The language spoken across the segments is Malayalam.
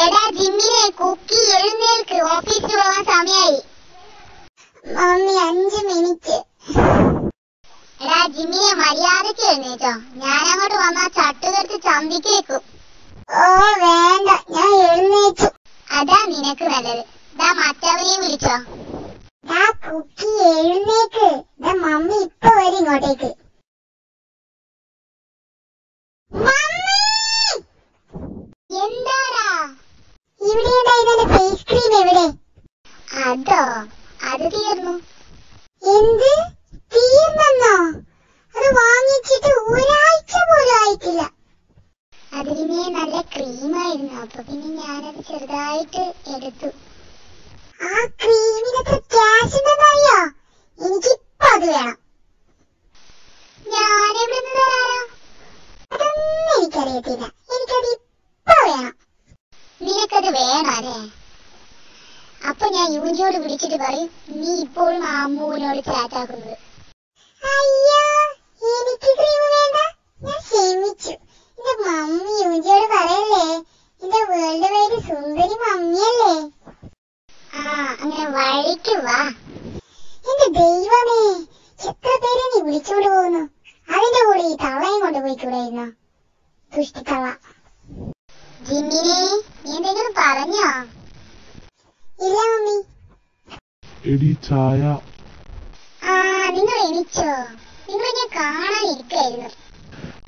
എടാ ജിമ്മിനെ, കുക്കി എഴുന്നേൽക്ക്, ഓഫീസിൽ പോകാൻ സമയായി. Mummy 5 minute. എടാ ജിമ്മിനെ, മര്യാദക്ക് എഴുന്നേറ്റോ, ഞാനങ്ങോട്ട് വന്നാ ചട്ടുകെടുത്ത് ചന്തിക്കേക്കും. ഓ വേണ്ട, ഞാൻ എഴുന്നേറ്റു. അതാ നിനക്ക് നല്ലത്. ദാ മറ്റവനെയും വിളിച്ചോ. കുക്കി എഴുന്നേക്ക്, മമ്മി ഇപ്പൊ വരും ഇങ്ങോട്ടേക്ക്. എന്താടാ? ഇവിടെ ഉണ്ടായിരുന്ന ഫേസ് ക്രീം എവിടെ? അതോ, അത് തീർന്നു. എന്ത് തീർന്നോ? അത് വാങ്ങിച്ചിട്ട് ഒരാഴ്ച പോലും ആയിട്ടില്ല. അത് പിന്നെ നല്ല ക്രീമായിരുന്നു, അപ്പൊ പിന്നെ ഞാനത് ചെറുതായിട്ട് എടുത്തു. ആ ക്രീമിനൊക്കെ ക്യാഷ് ഉണ്ടെന്നറിയോ? എനിക്കിപ്പോ അത് വേണം. ഞാനെവിടെ നിന്ന് തരാനാ? അതൊന്നും എനിക്കറിയത്തില്ല, എനിക്കത് ഇപ്പൊ വേണം. നിനക്കത് വേണം അല്ലേ? അപ്പൊ ഞാൻ യുവജിയോട് വിളിച്ചിട്ട് പറയും നീ ഇപ്പോഴും ആ അമ്മുവിനോട് ചാറ്റാക്കുന്നത്. അയ്യോ, എനിക്ക് ക്രീം വേണ്ട, ഞാൻ ക്ഷമിച്ചു. എന്റെ മമ്മി യുവജിയോട് പറയല്ലേ, എന്റെ വേൾഡ് വൈഡ് സുന്ദരി മമ്മിയല്ലേ. അങ്ങനെ വഴിക്ക് വാ. എന്റെ ദൈവമേ, എത്ര പേരെ നീ വിളിച്ചോണ്ട് പോകുന്നു. അതിന്റെ കൂടെ ഈ തള്ളയും കൊണ്ടുപോയിക്കൂടായിരുന്നോ? ദുഷ്ടിത്തള്ള. ജിമ്മിനെ, നീ എന്തെങ്കിലും പറഞ്ഞോ? ഇല്ല മമ്മി. എടി ചായ. നിങ്ങൾ എണിച്ചോ? നിങ്ങൾ ഞാൻ കാണാനിരിക്കായിരുന്നു.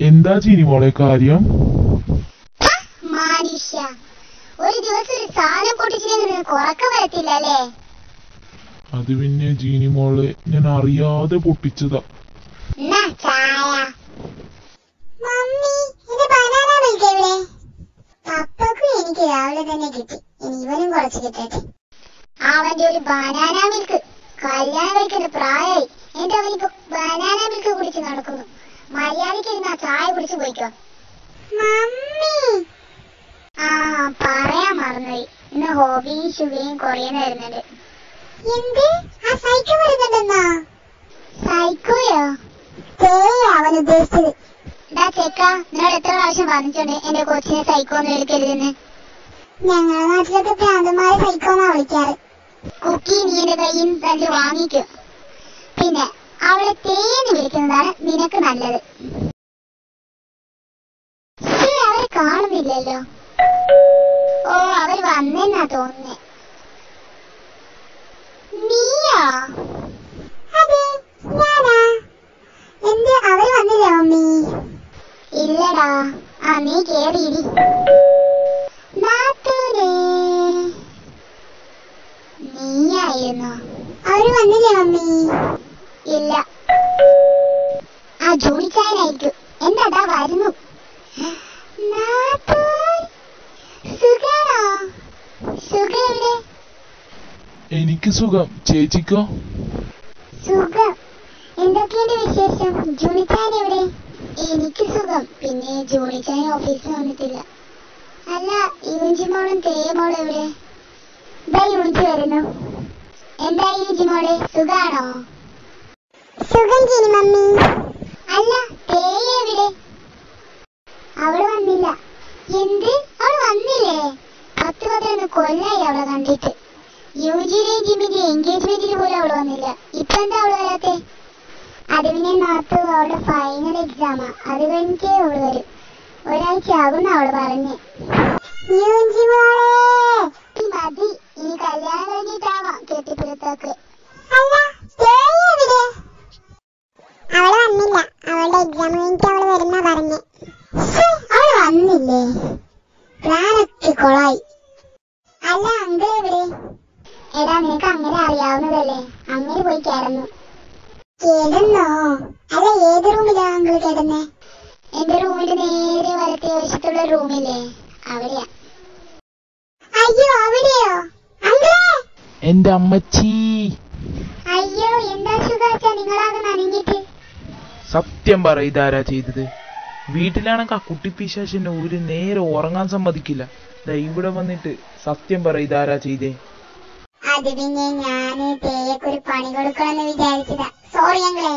എന്താ ചീനി മോളെ കാര്യം? മനുഷ്യ, ഒരു ദിവസം ഒരു സാധനം പൊട്ടിച്ചില്ലെങ്കിൽ നിനക്ക് ഉറക്കം വരത്തില്ല അല്ലേ? അത് പിന്നെ ജീനി മോളെ, ഞാൻ അറിയാതെ പൊട്ടിച്ചതാ. ചായ. മമ്മി, എന്റെ ബനാന മിൽക്ക് എവിടെ? പപ്പക്കും എനിക്ക് രാവിലെ തന്നെ കിട്ടി, ഇനി ഇവനും കുറച്ച് കിട്ടട്ടെ. അവന്റെ ഒരു ബനാന മിൽക്ക്, കല്യാണം കഴിക്കേണ്ട പ്രായമായി. എന്റെ അവനിപ്പോ ബനാന മിൽക്ക് കുടിച്ച് നടക്കുന്നു. മര്യാദയ്ക്ക് ഇരുന്ന് ആ ചായ കുടിച്ച് പോയിക്കോ. മമ്മി, പറയാൻ മറന്നുപോയി, ഇന്ന് ഹോബിയും ശുഭയും കുറയുന്ന വരുന്നുണ്ട്. എന്ത്? ആ സൈക്കോ വരുന്നുണ്ടെന്നോ? സൈക്കോയോ? അവൻ ഉദ്ദേശിച്ചത്. ചെക്ക, നിന്നോട് എത്ര പ്രാവശ്യം പറഞ്ഞിട്ടുണ്ട് എന്റെ കൊച്ചിനെ സൈക്കോ ഒന്നും എടുക്കരുതെന്ന്? ഞങ്ങളുടെ നാട്ടിലൊക്കെ ഭ്രാന്തന്മാരെ സൈക്കോന്നാ വിളിക്കാറ്. കുക്കി നീ എന്റെ കയ്യിൽ നിന്ന് തല്ലി വാങ്ങിക്കും. പിന്നെ അവളെ തേന്ന് വിളിക്കുന്നതാണ് നിനക്ക് നല്ലത്. അവരെ കാണുന്നില്ലല്ലോ. ഓ, അവർ വന്നെന്നാ തോന്നുന്നേ. നീയാ? അതെ, ഞാനാ. എന്ത്, അവര് വന്നില്ലേ മമ്മി? ഇല്ലടാ. നീ കേറിയിരി. നീയായിരുന്നോ? അവര് വന്നില്ലേ മമ്മി? ഇല്ല. ജോലിക്കാരനായിരിക്കും. എന്താ വരുന്നു? സുഖാണോ? സുഖം എവിടെ? എനിക്ക് സുഖം, ചേച്ചിക്കോ? സുഖം. എന്തൊക്കെയുണ്ട് വിശേഷം? ജോലിക്കാരൻ എവിടെ? എനിക്ക് സുഖം. പിന്നെ ജോലിക്കാരൻ ഓഫീസിൽ വന്നിട്ടില്ല. അല്ല, യുവജിമോളും തേയമോളും എവിടെ? യുവജി വരുന്നു. എന്താ യുവജിമോളെ, സുഖാണോ? സുഖം ജിനി മമ്മി. അല്ല, തേയ എവിടെ? അവള് വന്നില്ല. എന്ത്? അവള് വന്നില്ലേ? 10-11 കൊല്ലായി അവളെ കണ്ടിട്ട്. യുജിയുടെയും ജിമ്മിന്റെ എൻഗേജ്മെന്റിന് പോലും അവള് വന്നില്ല. ഇപ്പൊ എന്താ അവള് വരാത്തെ? അത് പിന്നെ നാത്തു, അവളുടെ ഫൈനൽ എക്സാമാ, അത് കഴിഞ്ഞിട്ടേ അവള് വരും. ഒരാഴ്ച ആകുന്ന അവള് പറഞ്ഞ്. മതി, ഇനി കല്യാണം കഴിഞ്ഞിട്ടാവാം കെട്ടിപ്പിടുത്തൊക്കെ. അവള് വന്നില്ല, അവളുടെ എക്സാം കഴിഞ്ഞിട്ട് അവള് വരുന്ന പറഞ്ഞേ. അവള് വന്നില്ലേ? പ്ലാനൊക്കെ കൊളായി. അല്ല, അങ്കിൾ എവിടെ? എടാ, നിനക്ക് അങ്ങനെ അറിയാവുന്നതല്ലേ, അങ്ങനെ പോയി കിടന്നു. കിടന്നോ? അല്ല, ഏത് റൂമിലാ അങ്കിൾ കിടന്നേ? എന്റെ റൂമിന്റെ നേരെ വലത്തെ വശത്തുള്ള റൂമില്ലേ, അവിടെയാ. അയ്യോ, അവിടെയോ? അങ്കിളേ! എന്റെ അമ്മച്ചി. അയ്യോ, എന്താ സുഖാച്ചാ നിങ്ങളാകെ നനഞ്ഞിട്ട്? സത്യം പറ, ഇതാരാ ചെയ്തത്? വീട്ടിലാണെങ്കിൽ ആ കുട്ടി പിശാചിനെ ഒരു നേരെ ഉറങ്ങാൻ സമ്മതിക്കില്ല. ഇവിടെ വന്നിട്ട് സത്യം പറ, ഇതാരാ ചെയ്തേ? അത് പിന്നെ ഞാന് തേയക്കൊരു പണി കൊടുക്കണമെന്ന് വിചാരിച്ചതാ. സോറി അങ്കിളേ.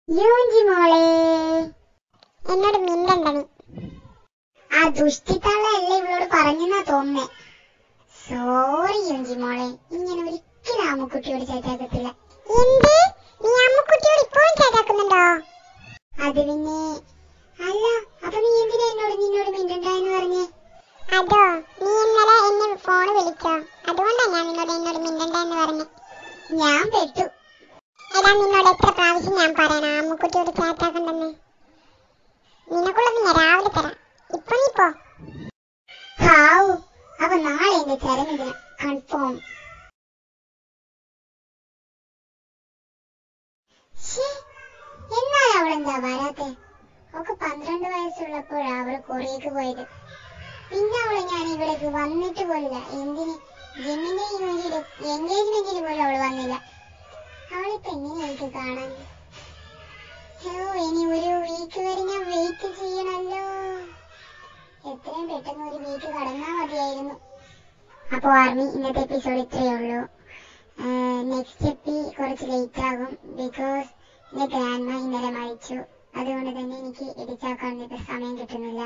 യൂഞ്ചി മോളെ, എന്നോട് മിണ്ടണ്ട നീ. തുഷ്ടിത്തള്ളല്ലേ ഇവളോട് പറഞ്ഞെന്നാ തോന്നുന്നേ. സോറി യുഞ്ചി മോളെ, ഇങ്ങനെ ഒരിക്കലും അമ്മുക്കുട്ടിയോട് ചേട്ടാക്കത്തില്ല. എന്ത്? നീ അമ്മുക്കുട്ടിയോട് ഇപ്പോഴും ചേട്ടാക്കുന്നുണ്ടോ? അത് പിന്നെ അല്ല, അപ്പൊ നീ എന്തിനാ നിന്നോട് മിണ്ടണ്ടെന്ന് പറഞ്ഞേ? അതോ, നീ ഇന്നലെ എന്നെ ഫോണ് വിളിച്ചോ? അതുകൊണ്ടാ ഞാൻ എന്നോട് മിണ്ടണ്ടെന്ന് പറഞ്ഞേ. ഞാൻ പെട്ടു. എടാ, നിന്നോട് എത്ര പ്രാവശ്യം ഞാൻ പറയണം അമ്മുക്കുട്ടിയോട് ചേട്ടാക്കണ്ടെന്ന്? നിനക്കുള്ളത് ഞാൻ രാവിലെ തരാം. ഇപ്പൊ നീ പോ. ഹാവു, അപ്പൊ നാളെ എന്റെ ചരമദിനം കൺഫേം. എന്നാൽ അവളെന്താ വരാത്തെ? ഒക്കെ 12 വയസ്സുള്ളപ്പോഴാ അവള് കൊറിയക്ക് പോയത്. പിന്നെ അവള് ഞാൻ ഇവിടേക്ക് വന്നിട്ട് പോലില്ല. എന്തിന്? ജിമ്മിന്റെ എൻഗേജ്മെന്റിന് പോലും അവള് വന്നില്ല. അവളിപ്പോ എങ്ങനെ എനിക്ക് കാണാൻ? ഇനി ഒരു വീക്ക് വരെ ഞാൻ വെയിറ്റ് ചെയ്യണല്ലോ. എത്രയും പെട്ടെന്ന് ഒരു വീക്ക് കടന്നാ മതിയായിരുന്നു. അപ്പൊ ആർമി, ഇന്നത്തെ എപ്പിസോഡ് ഇത്രയേ ഉള്ളൂ. നെക്സ്റ്റ് കുറച്ച് ലേറ്റ് ആകും. ബിക്കോസ് എന്റെ ഗ്രാൻഡ്മ ഇന്നലെ മരിച്ചു. അതുകൊണ്ട് തന്നെ എനിക്ക് എഡിറ്റാക്കാൻ സമയം കിട്ടുന്നില്ല.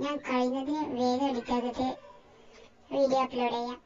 ഞാൻ കഴിയുന്നതിന് വേഗം എഡിറ്റാക്കിയിട്ട് വീഡിയോ അപ്ലോഡ് ചെയ്യാം.